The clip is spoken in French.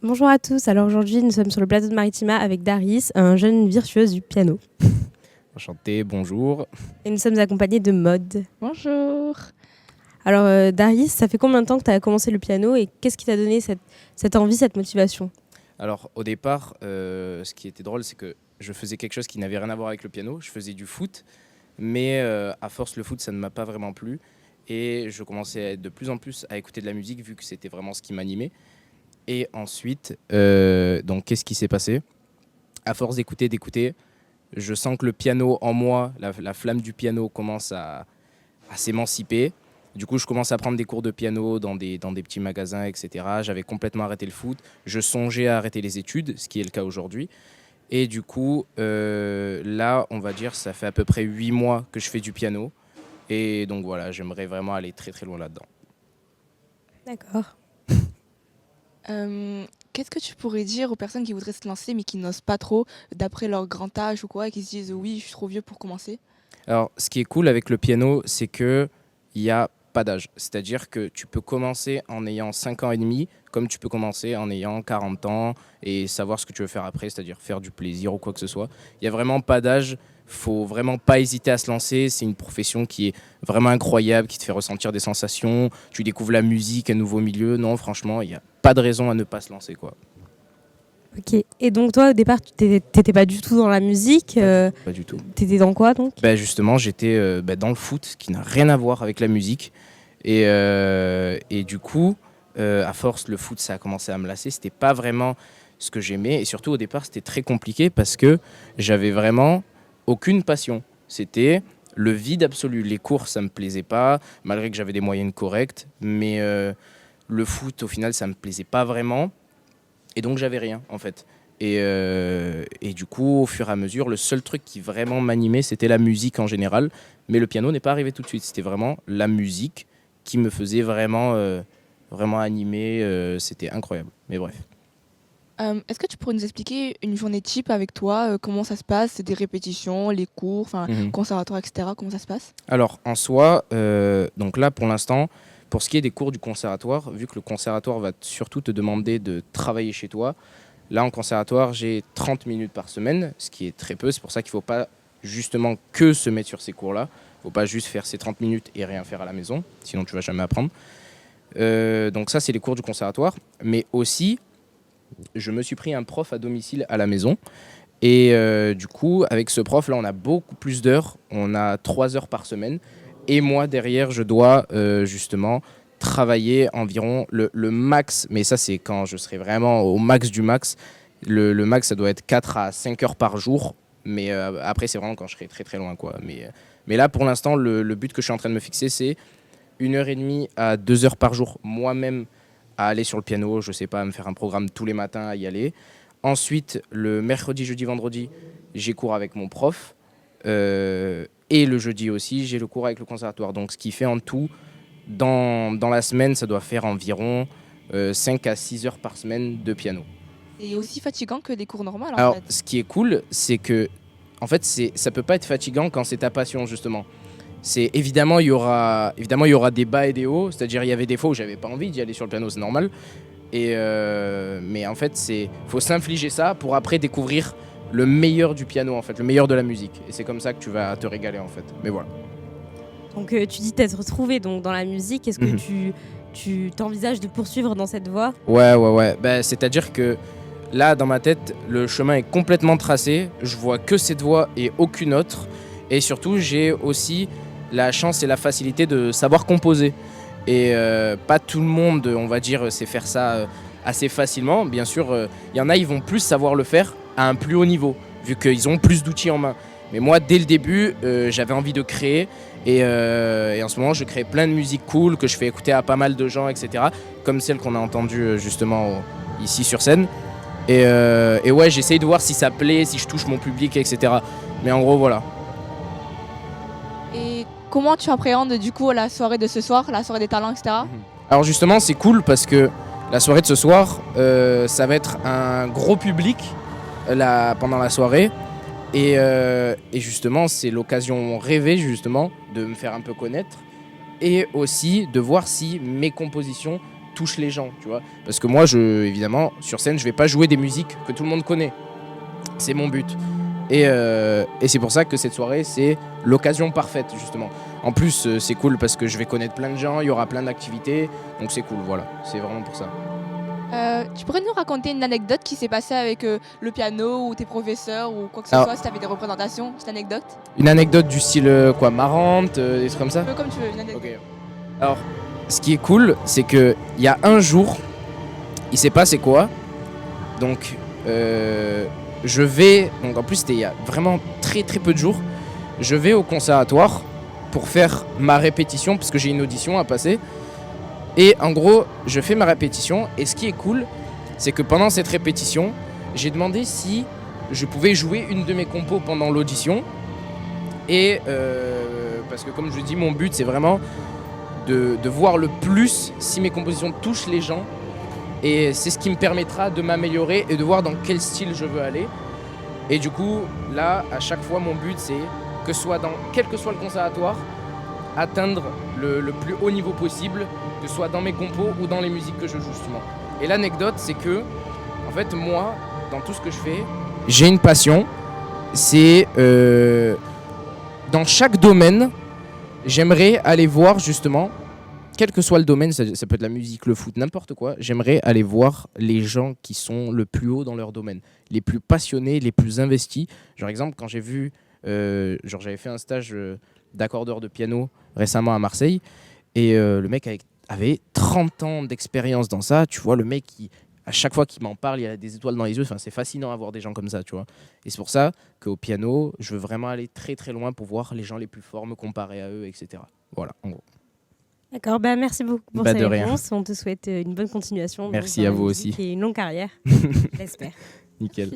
Bonjour à tous, alors aujourd'hui nous sommes sur le plateau de Maritima avec Daris, un jeune virtuose du piano. Enchanté, bonjour. Et nous sommes accompagnés de Maud. Bonjour. Alors Daris, ça fait combien de temps que tu as commencé le piano et qu'est-ce qui t'a donné cette envie, cette motivation? Alors au départ, ce qui était drôle, c'est que je faisais quelque chose qui n'avait rien à voir avec le piano. Je faisais du foot, mais à force le foot, ça ne m'a pas vraiment plu. Et je commençais de plus en plus à écouter de la musique vu que c'était vraiment ce qui m'animait. Et ensuite, donc qu'est-ce qui s'est passé? À force d'écouter, je sens que le piano en moi, la flamme du piano commence à s'émanciper. Du coup, je commence à prendre des cours de piano dans des petits magasins, etc. J'avais complètement arrêté le foot. Je songeais à arrêter les études, ce qui est le cas aujourd'hui. Et du coup, là, on va dire, ça fait à peu près 8 mois que je fais du piano. Et donc voilà, j'aimerais vraiment aller très très loin là-dedans. D'accord. Qu'est-ce que tu pourrais dire aux personnes qui voudraient se lancer mais qui n'osent pas trop, d'après leur grand âge ou quoi, et qui se disent oui, je suis trop vieux pour commencer? Alors, ce qui est cool avec le piano, c'est qu'il n'y a pas d'âge. C'est-à-dire que tu peux commencer en ayant 5 ans et demi, comme tu peux commencer en ayant 40 ans et savoir ce que tu veux faire après, c'est-à-dire faire du plaisir ou quoi que ce soit. Il n'y a vraiment pas d'âge. Faut vraiment pas hésiter à se lancer. C'est une profession qui est vraiment incroyable, qui te fait ressentir des sensations. Tu découvres la musique, un nouveau milieu. Non, franchement, il n'y a pas de raison à ne pas se lancer, quoi. Ok. Et donc toi au départ tu t'étais pas du tout dans la musique, Pas du tout. t'étais dans quoi donc? Justement, j'étais dans le foot, qui n'a rien à voir avec la musique. Et du coup, à force, le foot, ça a commencé à me lasser. C'était pas vraiment ce que j'aimais. Et surtout, au départ, c'était très compliqué parce que j'avais vraiment aucune passion. C'était le vide absolu. Les cours, ça me plaisait pas, malgré que j'avais des moyennes correctes. Mais le foot, au final, ça me plaisait pas vraiment. Et donc, j'avais rien, en fait. Et du coup, au fur et à mesure, le seul truc qui vraiment m'animait, c'était la musique en général. Mais le piano n'est pas arrivé tout de suite. C'était vraiment la musique qui me faisait vraiment animer. C'était incroyable. Mais bref. Est-ce que tu pourrais nous expliquer une journée type avec toi, comment ça se passe? C'est des répétitions, les cours, enfin, Mhm. conservatoire, etc. Comment ça se passe? Alors, en soi, donc là, pour l'instant, pour ce qui est des cours du conservatoire, vu que le conservatoire va surtout te demander de travailler chez toi, là, en conservatoire, j'ai 30 minutes par semaine, ce qui est très peu. C'est pour ça qu'il ne faut pas justement que se mettre sur ces cours-là. Il ne faut pas juste faire ces 30 minutes et rien faire à la maison, sinon tu ne vas jamais apprendre. Donc ça, c'est les cours du conservatoire. Mais aussi, je me suis pris un prof à domicile à la maison. Et du coup, avec ce prof, là, on a beaucoup plus d'heures. On a 3 heures par semaine. Et moi, derrière, je dois justement travailler environ le max. Mais ça, c'est quand je serai vraiment au max du max. Le max, ça doit être 4 à 5 heures par jour. Mais après, c'est vraiment quand je serai très très loin, quoi. Mais là, pour l'instant, le but que je suis en train de me fixer, c'est 1 heure et demie à 2 heures par jour, moi-même, à aller sur le piano. Je sais pas, à me faire un programme tous les matins, à y aller. Ensuite, le mercredi, jeudi, vendredi, j'ai cours avec mon prof. Et le jeudi aussi, j'ai le cours avec le conservatoire. Donc, ce qui fait en tout, dans la semaine, ça doit faire environ 5 à 6 heures par semaine de piano. C'est aussi fatigant que des cours normaux en Alors, fait. ce qui est cool, c'est que, en fait, ça peut pas être fatigant quand c'est ta passion, justement. C'est évidemment, il y aura des bas et des hauts. C'est-à-dire, il y avait des fois où j'avais pas envie d'y aller sur le piano, c'est normal. Mais en fait, faut s'infliger ça pour après découvrir le meilleur du piano, en fait, le meilleur de la musique. Et c'est comme ça que tu vas te régaler, en fait. Mais voilà. Donc tu dis t'être retrouvé donc dans la musique, est-ce que Mhm. tu t'envisages de poursuivre dans cette voie? Ouais. C'est-à-dire que là, dans ma tête, le chemin est complètement tracé. Je vois que cette voie et aucune autre. Et surtout, j'ai aussi la chance et la facilité de savoir composer. Et pas tout le monde, on va dire, sait faire ça assez facilement. Bien sûr, il y en a, ils vont plus savoir le faire à un plus haut niveau, vu qu'ils ont plus d'outils en main. Mais moi, dès le début, j'avais envie de créer. Et en ce moment, je crée plein de musiques cool que je fais écouter à pas mal de gens, etc. Comme celle qu'on a entendue justement ici sur scène. Et ouais, j'essaye de voir si ça plaît, si je touche mon public, etc. Mais en gros, voilà. Et comment tu appréhendes du coup la soirée de ce soir, la soirée des talents, etc. Alors justement, c'est cool parce que la soirée de ce soir, ça va être un gros public pendant la soirée. Et justement, c'est l'occasion rêvée justement de me faire un peu connaître et aussi de voir si mes compositions touche les gens, tu vois. Parce que moi, évidemment, sur scène, je vais pas jouer des musiques que tout le monde connaît. C'est mon but. Et c'est pour ça que cette soirée, c'est l'occasion parfaite, justement. En plus, c'est cool parce que je vais connaître plein de gens, il y aura plein d'activités, donc c'est cool, voilà. C'est vraiment pour ça. Tu pourrais nous raconter une anecdote qui s'est passée avec le piano ou tes professeurs ou quoi que ce soit, si tu avais des représentations, cette anecdote? Une anecdote du style marrante, des trucs comme ça? Un peu comme tu veux, une anecdote. Ok. Alors, ce qui est cool, c'est qu'il y a un jour, il s'est passé quoi? Donc, donc en plus c'était il y a vraiment très très peu de jours, je vais au conservatoire pour faire ma répétition parce que j'ai une audition à passer. Et en gros, je fais ma répétition et ce qui est cool, c'est que pendant cette répétition, j'ai demandé si je pouvais jouer une de mes compos pendant l'audition. Et parce que comme je dis, mon but c'est vraiment de voir le plus si mes compositions touchent les gens. Et c'est ce qui me permettra de m'améliorer et de voir dans quel style je veux aller. Et du coup, là, à chaque fois, mon but c'est que quel que soit le conservatoire, atteindre le plus haut niveau possible, que ce soit dans mes compos ou dans les musiques que je joue justement. Et l'anecdote, c'est que, en fait, moi, dans tout ce que je fais, j'ai une passion. C'est dans chaque domaine, j'aimerais aller voir justement, quel que soit le domaine, ça peut être la musique, le foot, n'importe quoi, j'aimerais aller voir les gens qui sont le plus haut dans leur domaine, les plus passionnés, les plus investis. Genre exemple, quand j'ai vu, j'avais fait un stage d'accordeur de piano récemment à Marseille, et le mec avait 30 ans d'expérience dans ça, tu vois, le mec à chaque fois qu'il m'en parle, il a des étoiles dans les yeux, enfin, c'est fascinant à voir des gens comme ça, tu vois. Et c'est pour ça qu'au piano, je veux vraiment aller très très loin pour voir les gens les plus forts, me comparer à eux, etc. Voilà, en gros. D'accord, merci beaucoup pour ces réponses. On te souhaite une bonne continuation. Merci à vous aussi. Et une longue carrière, j'espère. Nickel.